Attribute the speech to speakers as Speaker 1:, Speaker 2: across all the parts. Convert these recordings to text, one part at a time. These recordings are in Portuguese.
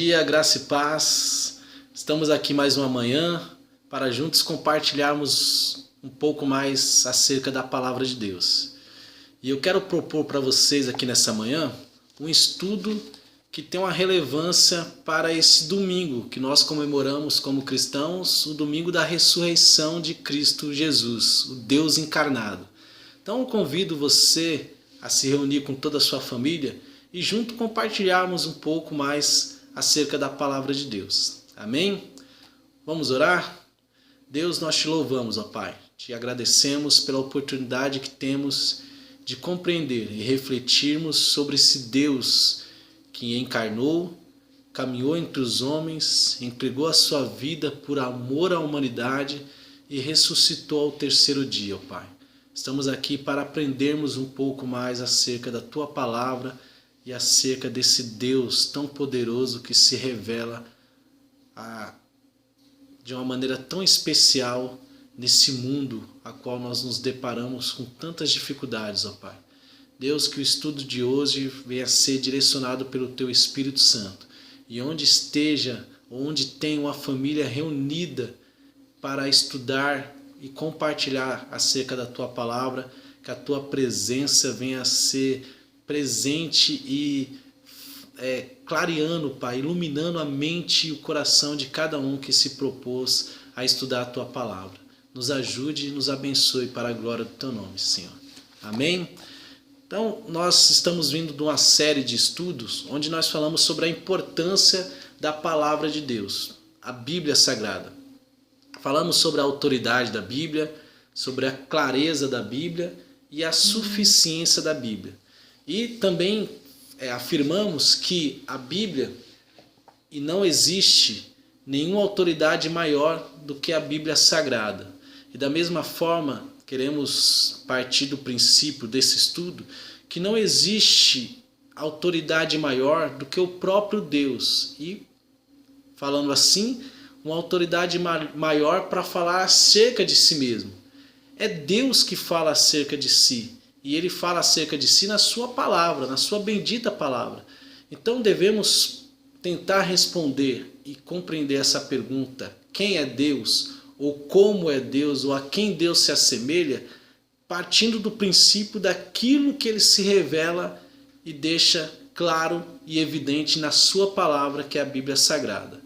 Speaker 1: dia, graça e paz. Estamos aqui mais uma manhã para juntos compartilharmos um pouco mais acerca da palavra de Deus. E eu quero propor para vocês aqui nessa manhã um estudo que tem uma relevância para esse domingo que nós comemoramos como cristãos, o domingo da ressurreição de Cristo Jesus, o Deus encarnado. Então eu convido você a se reunir com toda a sua família e junto compartilharmos um pouco mais acerca da palavra de Deus. Amém? Vamos orar? Deus, nós te louvamos, ó Pai. Te agradecemos pela oportunidade que temos de compreender e refletirmos sobre esse Deus que encarnou, caminhou entre os homens, entregou a sua vida por amor à humanidade e ressuscitou ao terceiro dia, ó Pai. Estamos aqui para aprendermos um pouco mais acerca da Tua palavra e acerca desse Deus tão poderoso que se revela de uma maneira tão especial nesse mundo a qual nós nos deparamos com tantas dificuldades, ó Pai. Deus, que o estudo de hoje venha a ser direcionado pelo Teu Espírito Santo. E onde esteja, onde tem uma família reunida para estudar e compartilhar acerca da Tua palavra, que a Tua presença venha a ser presente e clareando, Pai, iluminando a mente e o coração de cada um que se propôs a estudar a Tua palavra. Nos ajude e nos abençoe para a glória do Teu nome, Senhor. Amém? Então, nós estamos vindo de uma série de estudos onde nós falamos sobre a importância da palavra de Deus, a Bíblia Sagrada. Falamos sobre a autoridade da Bíblia, sobre a clareza da Bíblia e a suficiência da Bíblia. E também afirmamos que a Bíblia, e não existe nenhuma autoridade maior do que a Bíblia Sagrada. E da mesma forma, queremos partir do princípio desse estudo, que não existe autoridade maior do que o próprio Deus. E, falando assim, uma autoridade maior para falar acerca de si mesmo. É Deus que fala acerca de si. E Ele fala acerca de si na sua palavra, na sua bendita palavra. Então devemos tentar responder e compreender essa pergunta: quem é Deus? Ou como é Deus? Ou a quem Deus se assemelha? Partindo do princípio daquilo que Ele se revela e deixa claro e evidente na sua palavra, que é a Bíblia Sagrada.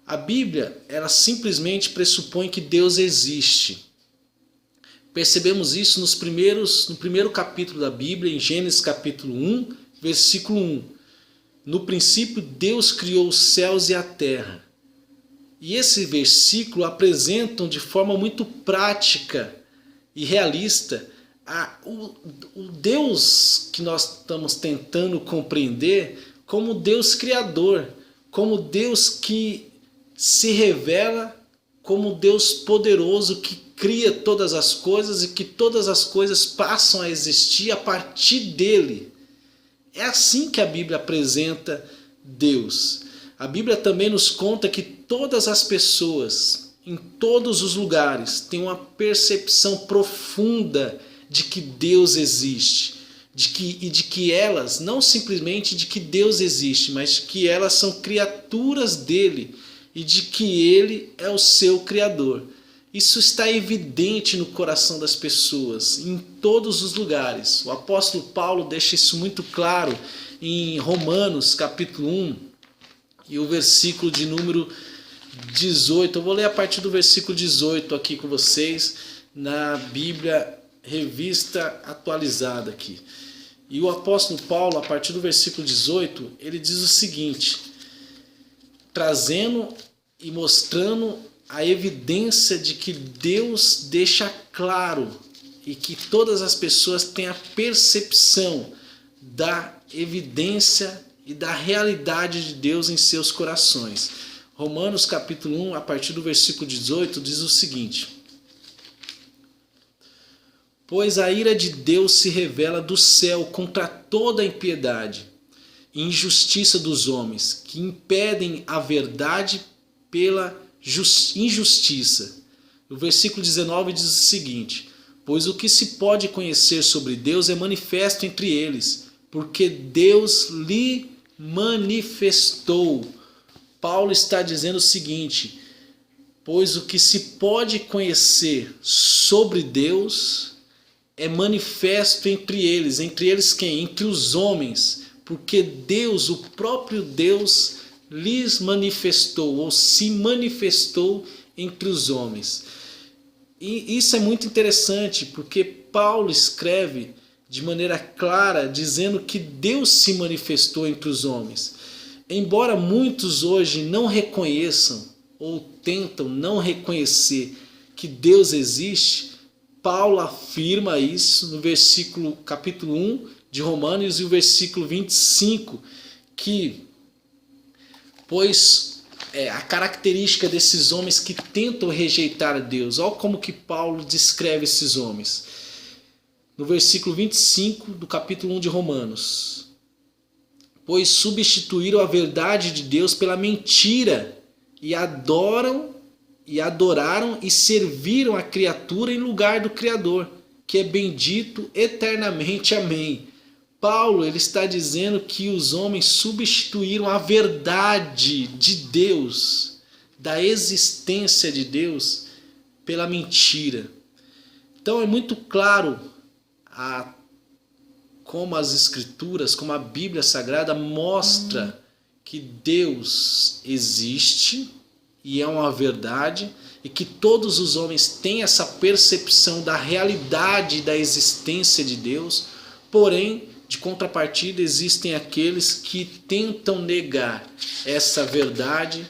Speaker 1: A Bíblia, ela simplesmente pressupõe que Deus existe. Percebemos isso no primeiro capítulo da Bíblia, em Gênesis capítulo 1, versículo 1. No princípio, Deus criou os céus e a terra. E esse versículo apresenta de forma muito prática e realista o Deus que nós estamos tentando compreender como Deus criador, como Deus que se revela como Deus poderoso que cria todas as coisas e que todas as coisas passam a existir a partir dele. É assim que a Bíblia apresenta Deus. A Bíblia também nos conta que todas as pessoas, em todos os lugares, têm uma percepção profunda de que Deus existe. E de que elas, não simplesmente de que Deus existe, mas que elas são criaturas dele e de que ele é o seu Criador. Isso está evidente no coração das pessoas, em todos os lugares. O apóstolo Paulo deixa isso muito claro em Romanos capítulo 1 e o versículo de número 18. Eu vou ler a partir do versículo 18 aqui com vocês, na Bíblia Revista Atualizada aqui. E o apóstolo Paulo, a partir do versículo 18, ele diz o seguinte, trazendo e mostrando a evidência de que Deus deixa claro e que todas as pessoas têm a percepção da evidência e da realidade de Deus em seus corações. Romanos capítulo 1, a partir do versículo 18, diz o seguinte: pois a ira de Deus se revela do céu contra toda a impiedade e injustiça dos homens, que impedem a verdade pela injustiça. O versículo 19 diz o seguinte: pois o que se pode conhecer sobre Deus é manifesto entre eles, porque Deus lhe manifestou. Paulo está dizendo o seguinte: pois o que se pode conhecer sobre Deus é manifesto entre eles quem? Entre os homens, porque Deus, o próprio Deus, lhes manifestou ou se manifestou entre os homens. E isso é muito interessante, porque Paulo escreve de maneira clara, dizendo que Deus se manifestou entre os homens. Embora muitos hoje não reconheçam ou tentam não reconhecer que Deus existe, Paulo afirma isso no capítulo 1 de Romanos e o versículo 25, que pois a característica desses homens que tentam rejeitar a Deus. Olha como que Paulo descreve esses homens. No versículo 25 do capítulo 1 de Romanos: pois substituíram a verdade de Deus pela mentira e adoraram e serviram a criatura em lugar do Criador, que é bendito eternamente. Amém. Paulo ele está dizendo que os homens substituíram a verdade de Deus, da existência de Deus, pela mentira. Então é muito claro como as Escrituras, como a Bíblia Sagrada mostra que Deus existe e é uma verdade, e que todos os homens têm essa percepção da realidade da existência de Deus. Porém, de contrapartida, existem aqueles que tentam negar essa verdade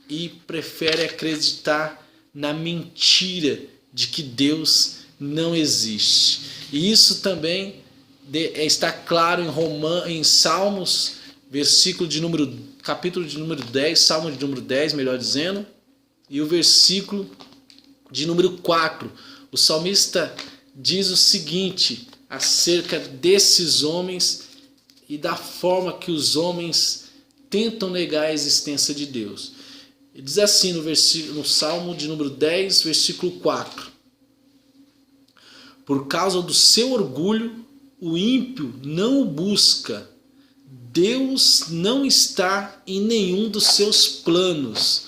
Speaker 1: e preferem acreditar na mentira de que Deus não existe. E isso também está claro em Salmos, capítulo de número 10, Salmo de número 10, melhor dizendo, e o versículo de número 4. O salmista diz o seguinte acerca desses homens e da forma que os homens tentam negar a existência de Deus. Ele diz assim no Salmo de número 10, versículo 4: por causa do seu orgulho, o ímpio não o busca. Deus não está em nenhum dos seus planos.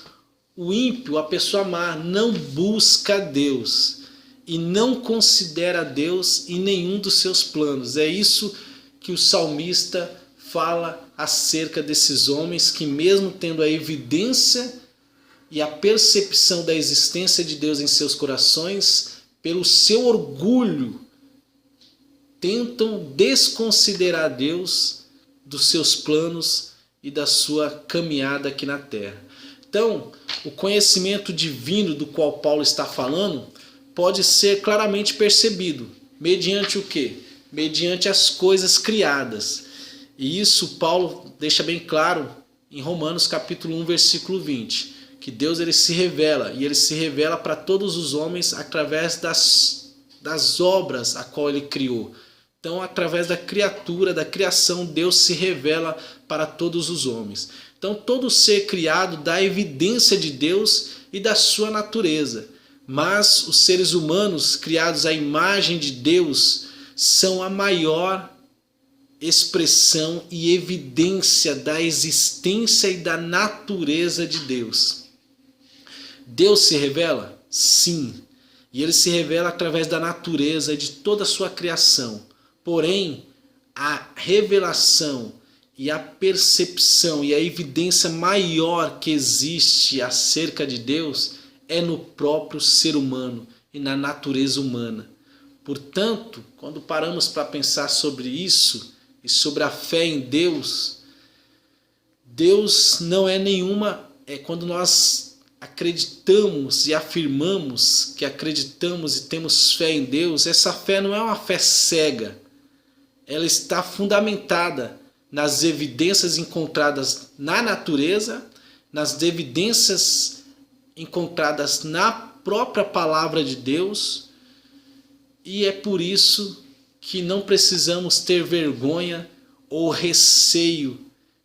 Speaker 1: O ímpio, a pessoa má, não busca Deus e não considera Deus em nenhum dos seus planos. É isso que o salmista fala acerca desses homens que, mesmo tendo a evidência e a percepção da existência de Deus em seus corações, pelo seu orgulho, tentam desconsiderar Deus dos seus planos e da sua caminhada aqui na terra. Então, o conhecimento divino do qual Paulo está falando pode ser claramente percebido. Mediante o quê? Mediante as coisas criadas. E isso Paulo deixa bem claro em Romanos capítulo 1, versículo 20. Que Deus ele se revela, e ele se revela para todos os homens através das obras a qual ele criou. Então, através da criatura, da criação, Deus se revela para todos os homens. Então, todo ser criado dá evidência de Deus e da sua natureza. Mas os seres humanos, criados à imagem de Deus, são a maior expressão e evidência da existência e da natureza de Deus. Deus se revela? Sim. E ele se revela através da natureza de toda a sua criação. Porém, a revelação e a percepção e a evidência maior que existe acerca de Deus é no próprio ser humano e na natureza humana. Portanto, quando paramos para pensar sobre isso e sobre a fé em Deus, Deus não é nenhuma... quando nós acreditamos e afirmamos que acreditamos e temos fé em Deus, essa fé não é uma fé cega. Ela está fundamentada nas evidências encontradas na natureza, nas evidências encontradas na própria palavra de Deus, e é por isso que não precisamos ter vergonha ou receio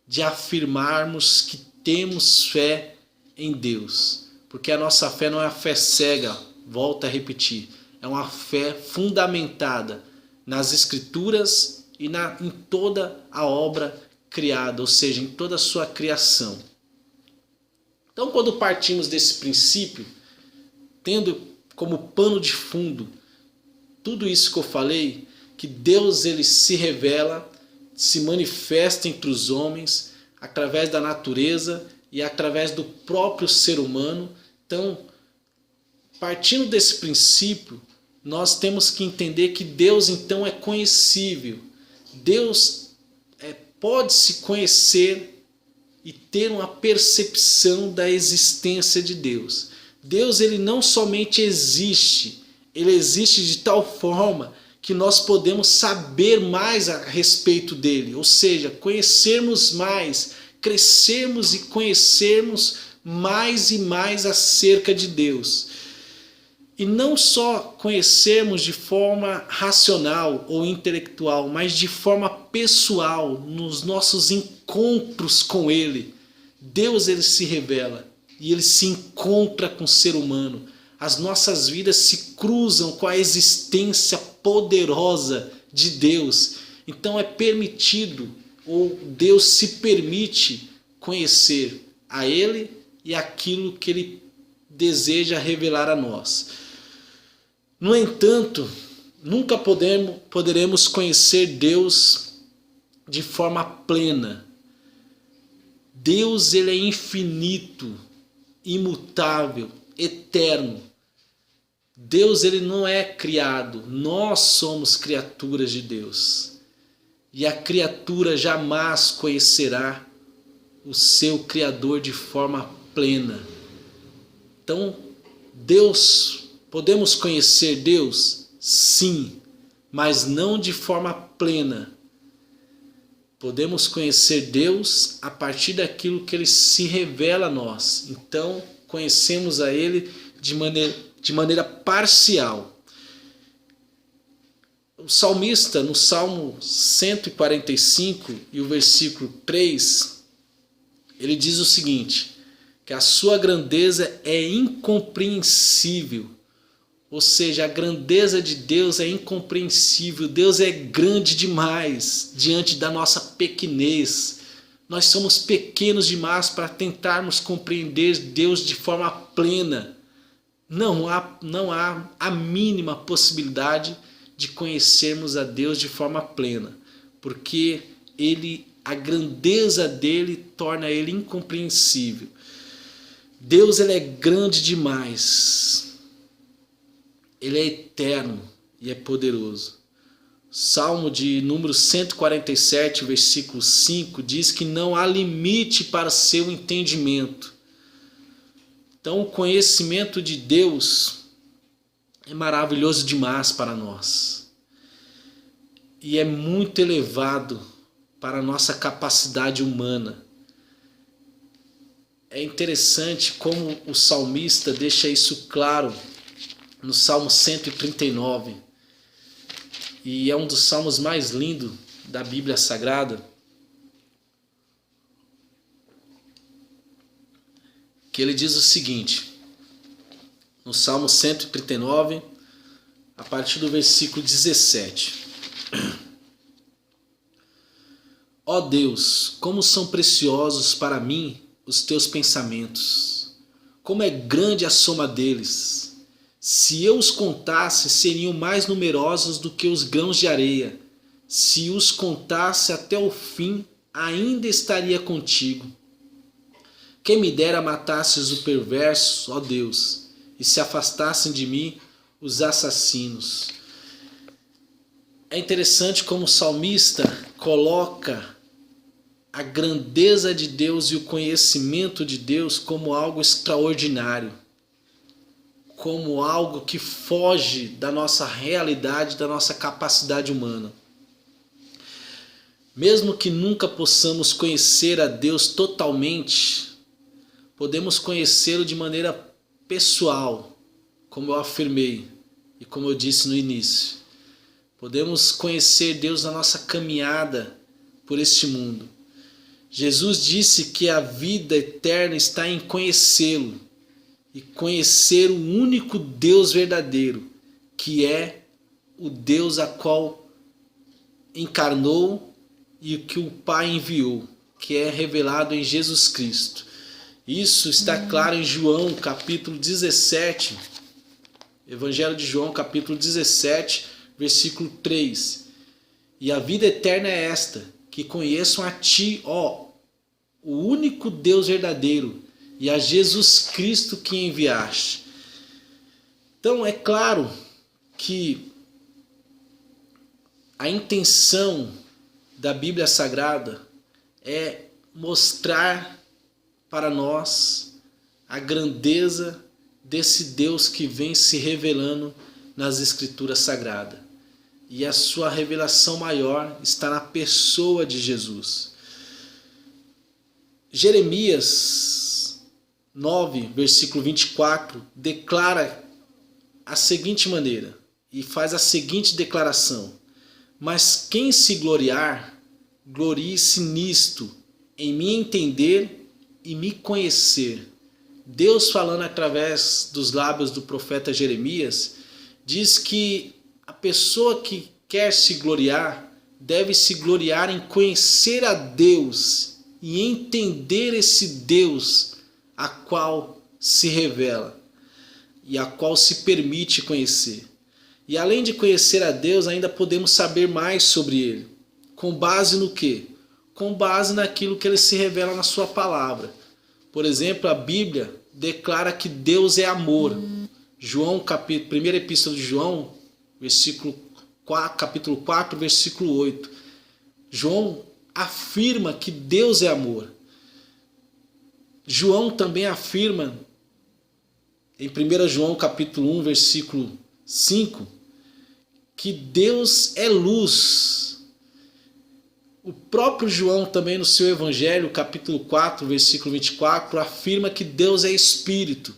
Speaker 1: de afirmarmos que temos fé em Deus, porque a nossa fé não é uma fé cega, volto a repetir, é uma fé fundamentada nas Escrituras e em toda a obra criada, ou seja, em toda a sua criação. Então, quando partimos desse princípio, tendo como pano de fundo tudo isso que eu falei, que Deus ele se revela, se manifesta entre os homens, através da natureza e através do próprio ser humano. Então, partindo desse princípio, nós temos que entender que Deus então é conhecível. Deus pode se conhecer e ter uma percepção da existência de Deus. Deus ele não somente existe, ele existe de tal forma que nós podemos saber mais a respeito dele, ou seja, conhecermos mais, crescermos e conhecermos mais e mais acerca de Deus. E não só conhecermos de forma racional ou intelectual, mas de forma pessoal, nos nossos encontros com ele. Deus ele se revela e ele se encontra com o ser humano. As nossas vidas se cruzam com a existência poderosa de Deus. Então é permitido, ou Deus se permite conhecer a ele e aquilo que ele deseja revelar a nós. No entanto, nunca poderemos conhecer Deus de forma plena. Deus ele é infinito, imutável, eterno. Deus ele não é criado, nós somos criaturas de Deus. E a criatura jamais conhecerá o seu Criador de forma plena. Então, podemos conhecer Deus? Sim, mas não de forma plena. Podemos conhecer Deus a partir daquilo que ele se revela a nós. Então, conhecemos a ele de maneira parcial. O salmista, no Salmo 145 e o versículo 3, ele diz o seguinte, que a sua grandeza é incompreensível. Ou seja, a grandeza de Deus é incompreensível. Deus é grande demais diante da nossa pequenez. Nós somos pequenos demais para tentarmos compreender Deus de forma plena. Não há a mínima possibilidade de conhecermos a Deus de forma plena, porque a grandeza dele torna ele incompreensível. Deus ele é grande demais. Ele é eterno e é poderoso. Salmo de número 147, versículo 5, diz que não há limite para seu entendimento. Então o conhecimento de Deus é maravilhoso demais para nós. E é muito elevado para a nossa capacidade humana. É interessante como o salmista deixa isso claro no Salmo 139, e é um dos salmos mais lindos da Bíblia Sagrada, que ele diz o seguinte, no Salmo 139, a partir do versículo 17. Ó Deus, como são preciosos para mim os teus pensamentos, como é grande a soma deles. Se eu os contasse, seriam mais numerosos do que os grãos de areia. Se os contasse até o fim, ainda estaria contigo. Quem me dera matasses o perverso, ó Deus, e se afastassem de mim os assassinos. É interessante como o salmista coloca a grandeza de Deus e o conhecimento de Deus como algo extraordinário, como algo que foge da nossa realidade, da nossa capacidade humana. Mesmo que nunca possamos conhecer a Deus totalmente, podemos conhecê-lo de maneira pessoal, como eu afirmei e como eu disse no início. Podemos conhecer Deus na nossa caminhada por este mundo. Jesus disse que a vida eterna está em conhecê-lo e conhecer o único Deus verdadeiro, que é o Deus a qual encarnou e que o Pai enviou, que é revelado em Jesus Cristo. Isso está claro em João, capítulo 17. Evangelho de João, capítulo 17, versículo 3. E a vida eterna é esta, que conheçam a Ti, ó, o único Deus verdadeiro, e a Jesus Cristo que enviaste. Então é claro que a intenção da Bíblia Sagrada é mostrar para nós a grandeza desse Deus que vem se revelando nas Escrituras Sagradas. E a sua revelação maior está na pessoa de Jesus. Jeremias 9, versículo 24, declara a seguinte maneira, e faz a seguinte declaração: mas quem se gloriar, glorie-se nisto, em me entender e me conhecer. Deus, falando através dos lábios do profeta Jeremias, diz que a pessoa que quer se gloriar deve se gloriar em conhecer a Deus e entender esse Deus a qual se revela e a qual se permite conhecer. E além de conhecer a Deus, ainda podemos saber mais sobre Ele. Com base no quê? Com base naquilo que Ele se revela na sua palavra. Por exemplo, a Bíblia declara que Deus é amor. João, primeira epístola de João, capítulo 4, versículo 8. João afirma que Deus é amor. João também afirma, em 1 João capítulo 1, versículo 5, que Deus é luz. O próprio João também no seu Evangelho, capítulo 4, versículo 24, afirma que Deus é Espírito,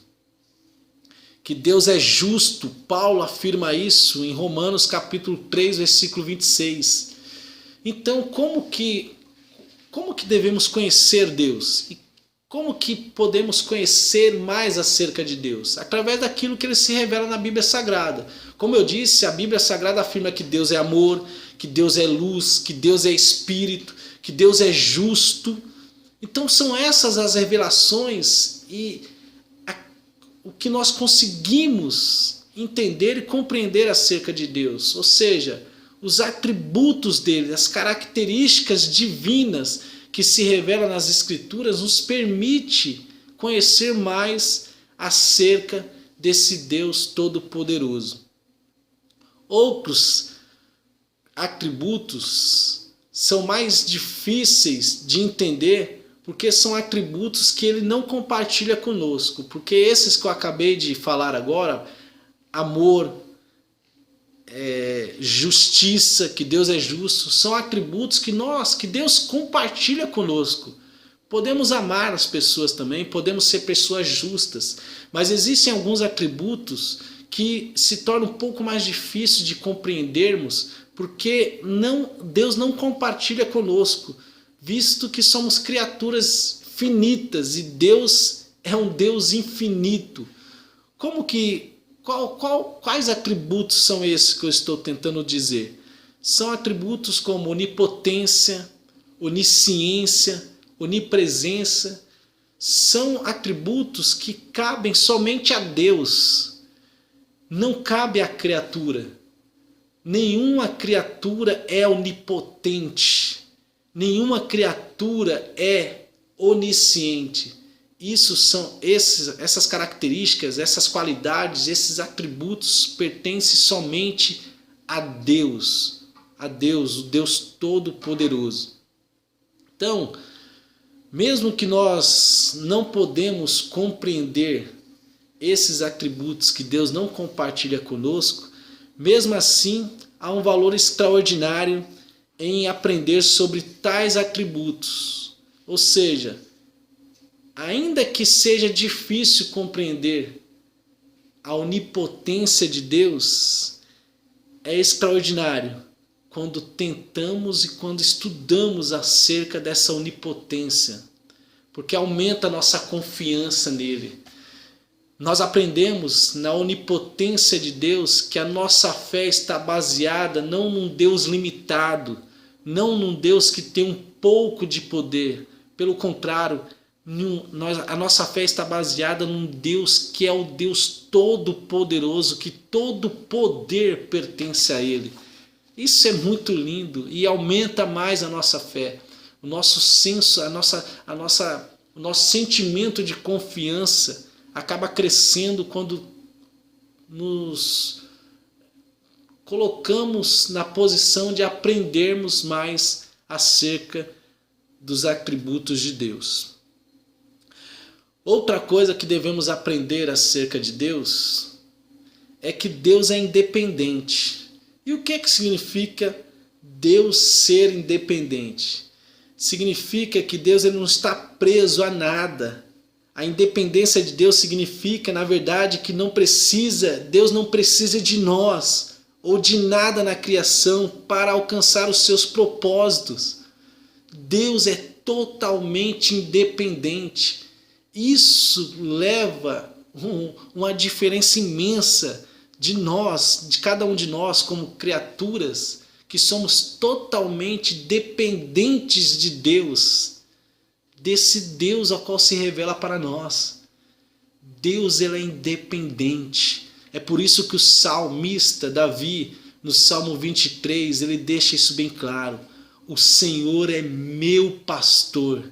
Speaker 1: que Deus é justo. Paulo afirma isso em Romanos capítulo 3, versículo 26. Então, como que devemos conhecer Deus? E como que podemos conhecer mais acerca de Deus? Através daquilo que Ele se revela na Bíblia Sagrada. Como eu disse, a Bíblia Sagrada afirma que Deus é amor, que Deus é luz, que Deus é Espírito, que Deus é justo. Então são essas as revelações e o que nós conseguimos entender e compreender acerca de Deus. Ou seja, os atributos dele, as características divinas que se revelam nas Escrituras nos permite conhecer mais acerca desse Deus Todo-Poderoso. Outros atributos são mais difíceis de entender porque são atributos que ele não compartilha conosco. Porque esses que eu acabei de falar agora, amor, justiça, que Deus é justo, são atributos que Deus compartilha conosco. Podemos amar as pessoas também, podemos ser pessoas justas, mas existem alguns atributos que se torna um pouco mais difícil de compreendermos, porque Deus não compartilha conosco, visto que somos criaturas finitas e Deus é um Deus infinito. Quais atributos são esses que eu estou tentando dizer? São atributos como onipotência, onisciência, onipresença. São atributos que cabem somente a Deus. Não cabe à criatura. Nenhuma criatura é onipotente. Nenhuma criatura é onisciente. Essas características, essas qualidades, esses atributos pertencem somente a Deus, o Deus Todo-Poderoso. Então, mesmo que nós não podemos compreender esses atributos que Deus não compartilha conosco, mesmo assim há um valor extraordinário em aprender sobre tais atributos. Ou seja, ainda que seja difícil compreender a onipotência de Deus, é extraordinário quando tentamos e quando estudamos acerca dessa onipotência, porque aumenta a nossa confiança nele. Nós aprendemos na onipotência de Deus que a nossa fé está baseada não num Deus limitado, não num Deus que tem um pouco de poder. Pelo contrário, A nossa fé está baseada num Deus que é o Deus Todo-Poderoso, que todo poder pertence a Ele. Isso é muito lindo e aumenta mais a nossa fé. O nosso senso, o nosso sentimento de confiança acaba crescendo quando nos colocamos na posição de aprendermos mais acerca dos atributos de Deus. Outra coisa que devemos aprender acerca de Deus é que Deus é independente. E o que significa Deus ser independente? Significa que Deus ele não está preso a nada. A independência de Deus significa, na verdade, que Deus não precisa de nós ou de nada na criação para alcançar os seus propósitos. Deus é totalmente independente. Isso leva uma diferença imensa de nós, de cada um de nós como criaturas, que somos totalmente dependentes de Deus, desse Deus ao qual se revela para nós. Deus ele é independente. É por isso que o salmista Davi, no Salmo 23, ele deixa isso bem claro. O Senhor é meu pastor,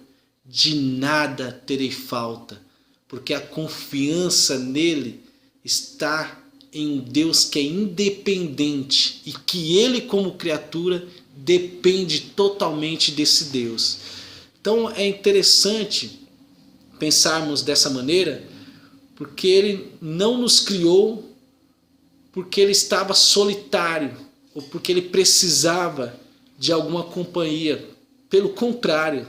Speaker 1: de nada terei falta, porque a confiança nele está em um Deus que é independente e que ele como criatura depende totalmente desse Deus. Então é interessante pensarmos dessa maneira, porque ele não nos criou porque ele estava solitário ou porque ele precisava de alguma companhia. Pelo contrário,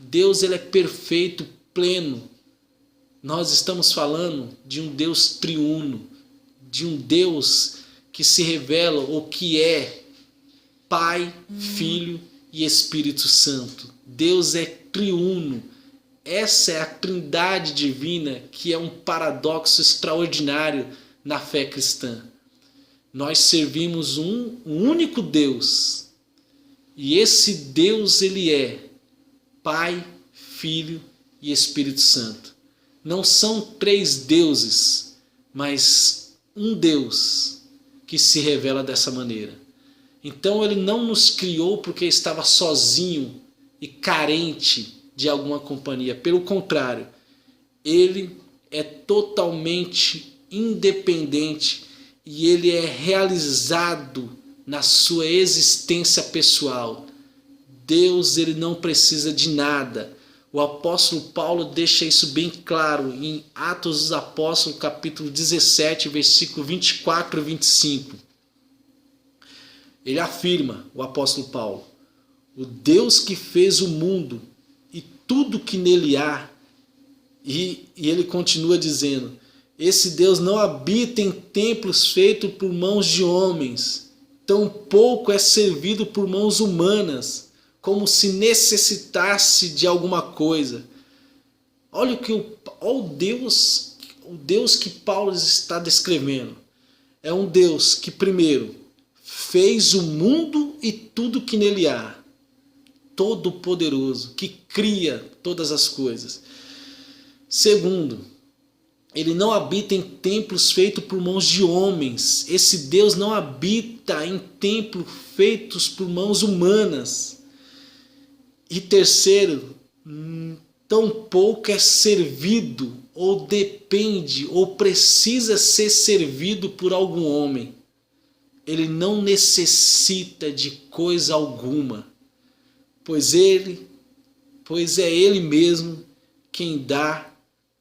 Speaker 1: Deus ele é perfeito, pleno. Nós estamos falando de um Deus triuno, de um Deus que se revela ou que é Pai, Filho e Espírito Santo. Deus é triuno. Essa é a trindade divina, que é um paradoxo extraordinário na fé cristã. Nós servimos um único Deus. E esse Deus ele é Pai, Filho e Espírito Santo. Não são três deuses, mas um Deus que se revela dessa maneira. Então ele não nos criou porque estava sozinho e carente de alguma companhia. Pelo contrário, ele é totalmente independente e ele é realizado na sua existência pessoal. Deus ele não precisa de nada. O apóstolo Paulo deixa isso bem claro em Atos dos Apóstolos, capítulo 17, versículo 24 e 25. Ele afirma, o apóstolo Paulo, o Deus que fez o mundo e tudo que nele há, e ele continua dizendo, esse Deus não habita em templos feitos por mãos de homens, tampouco é servido por mãos humanas, como se necessitasse de alguma coisa. Olha o Deus que Paulo está descrevendo. É um Deus que primeiro fez o mundo e tudo que nele há. Todo poderoso, que cria todas as coisas. Segundo, ele não habita em templos feitos por mãos de homens. Esse Deus não habita em templos feitos por mãos humanas. E terceiro, tampouco é servido, ou depende, ou precisa ser servido por algum homem. Ele não necessita de coisa alguma, pois é Ele mesmo quem dá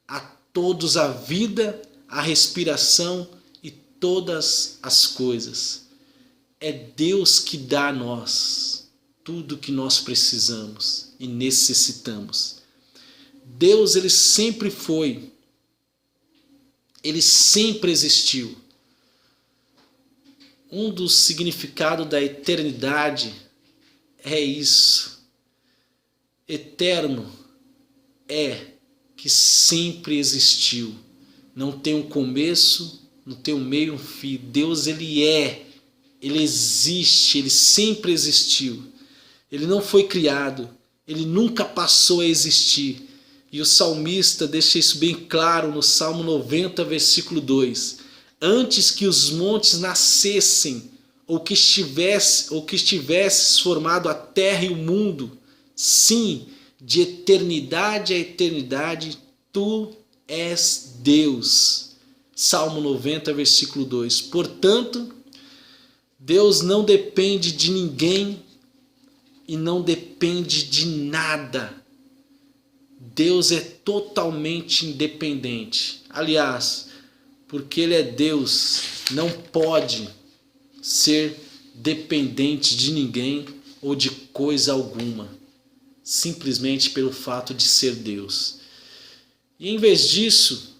Speaker 1: a todos a vida, a respiração e todas as coisas. É Deus que dá a nós tudo que nós precisamos e necessitamos. Deus ele sempre foi, ele sempre existiu. Um dos significados da eternidade é isso. Eterno é que sempre existiu. Não tem um começo, não tem um meio, um fim. Deus ele existe, ele sempre existiu. Ele não foi criado, ele nunca passou a existir. E o salmista deixa isso bem claro no Salmo 90, versículo 2. Antes que os montes nascessem, ou que estivesses formado a terra e o mundo, sim, de eternidade a eternidade, tu és Deus. Salmo 90, versículo 2. Portanto, Deus não depende de ninguém e não depende de nada. Deus é totalmente independente. Aliás, porque Ele é Deus, não pode ser dependente de ninguém ou de coisa alguma, simplesmente pelo fato de ser Deus. E em vez disso,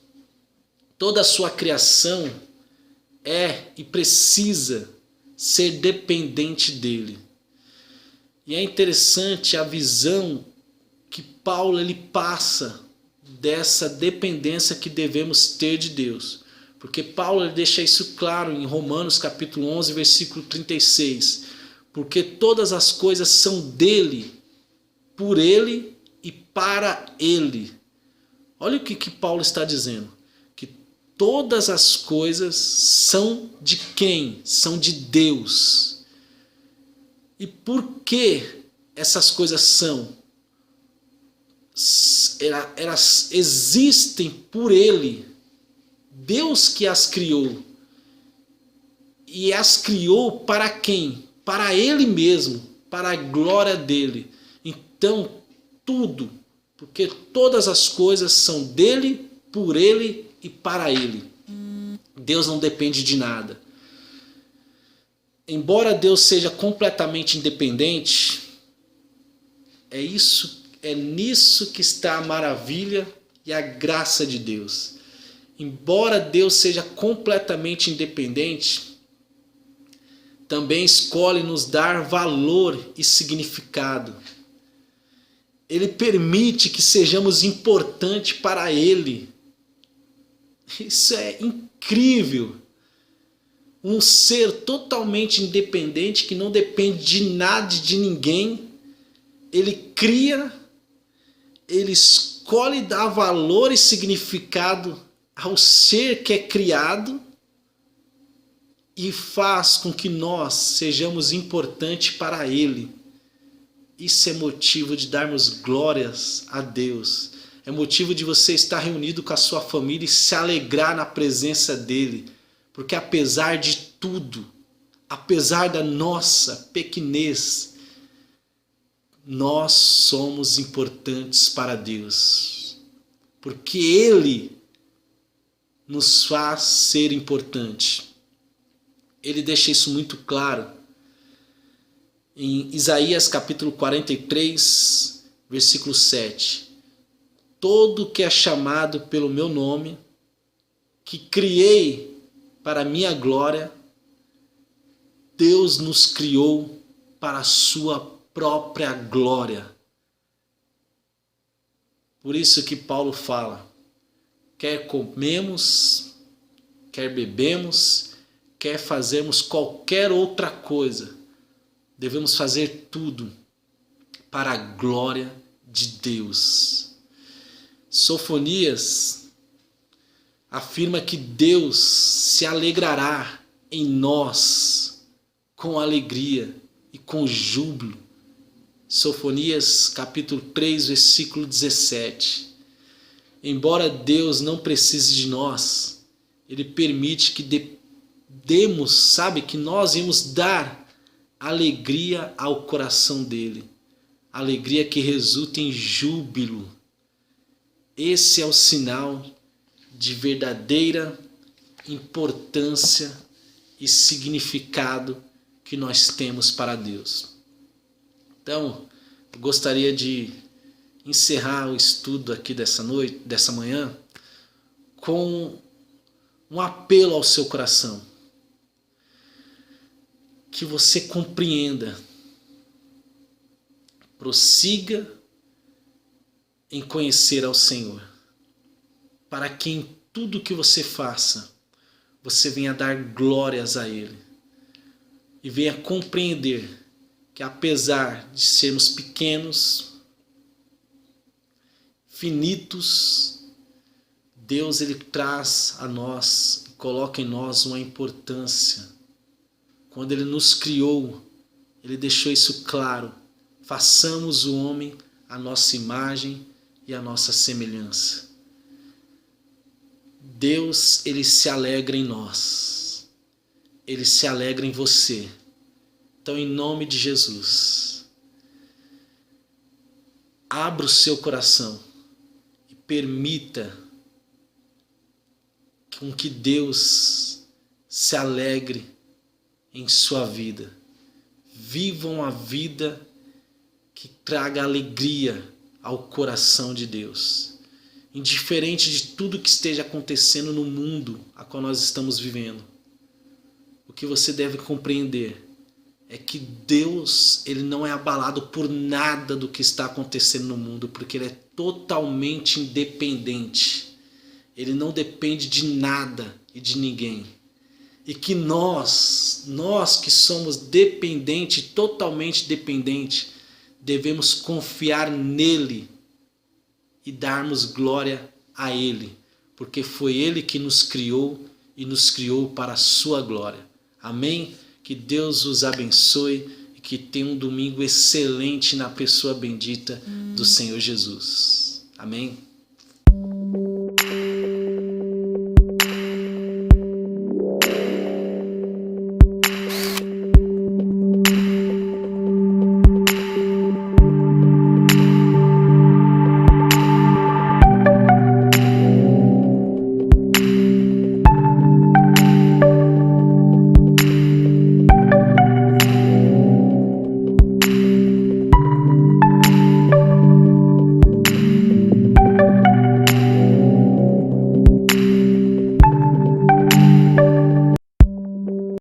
Speaker 1: toda a sua criação é e precisa ser dependente dele. E é interessante a visão que Paulo ele passa dessa dependência que devemos ter de Deus. Porque Paulo ele deixa isso claro em Romanos capítulo 11, versículo 36. Porque todas as coisas são dele, por ele e para ele. Olha o que Paulo está dizendo. Que todas as coisas são de quem? São de Deus. E por que essas coisas são? Elas existem por ele. Deus que as criou. E as criou para quem? Para ele mesmo, para a glória dele. Então, tudo, porque todas as coisas são dele, por ele e para ele. Deus não depende de nada. Embora Deus seja completamente independente, é nisso que está a maravilha e a graça de Deus. Embora Deus seja completamente independente, também escolhe nos dar valor e significado. Ele permite que sejamos importantes para Ele. Isso é incrível. Um ser totalmente independente, que não depende de nada, de ninguém. Ele cria, ele escolhe dar valor e significado ao ser que é criado e faz com que nós sejamos importantes para Ele. Isso é motivo de darmos glórias a Deus. É motivo de você estar reunido com a sua família e se alegrar na presença dEle. Porque apesar de tudo, apesar da nossa pequenez, nós somos importantes para Deus. Porque Ele nos faz ser importante. Ele deixa isso muito claro em Isaías capítulo 43, versículo 7. Todo que é chamado pelo meu nome, que criei para a minha glória, Deus nos criou para a sua própria glória. Por isso que Paulo fala, quer comemos, quer bebemos, quer fazermos qualquer outra coisa, devemos fazer tudo para a glória de Deus. Sofonias afirma que Deus se alegrará em nós com alegria e com júbilo. Sofonias capítulo 3, versículo 17. Embora Deus não precise de nós, Ele permite que que nós íamos dar alegria ao coração dele. Alegria que resulta em júbilo. Esse é o sinal de verdadeira importância e significado que nós temos para Deus. Então, eu gostaria de encerrar o estudo aqui dessa manhã, com um apelo ao seu coração. Que você compreenda, prossiga em conhecer ao Senhor, para que em tudo que você faça, você venha dar glórias a Ele e venha compreender que apesar de sermos pequenos, finitos, Deus ele traz a nós, coloca em nós uma importância. Quando ele nos criou, ele deixou isso claro. Façamos o homem a nossa imagem e a nossa semelhança. Deus, ele se alegra em nós. Ele se alegra em você. Então, em nome de Jesus, abra o seu coração e permita com que Deus se alegre em sua vida. Vivam a vida que traga alegria ao coração de Deus. Indiferente de tudo que esteja acontecendo no mundo a qual nós estamos vivendo, o que você deve compreender é que Deus, ele não é abalado por nada do que está acontecendo no mundo, porque ele é totalmente independente. Ele não depende de nada e de ninguém. E que nós que somos dependentes, totalmente dependentes, devemos confiar nele e darmos glória a ele, porque foi ele que nos criou e nos criou para a sua glória. Amém? Que Deus os abençoe e que tenha um domingo excelente na pessoa bendita do Senhor Jesus. Amém?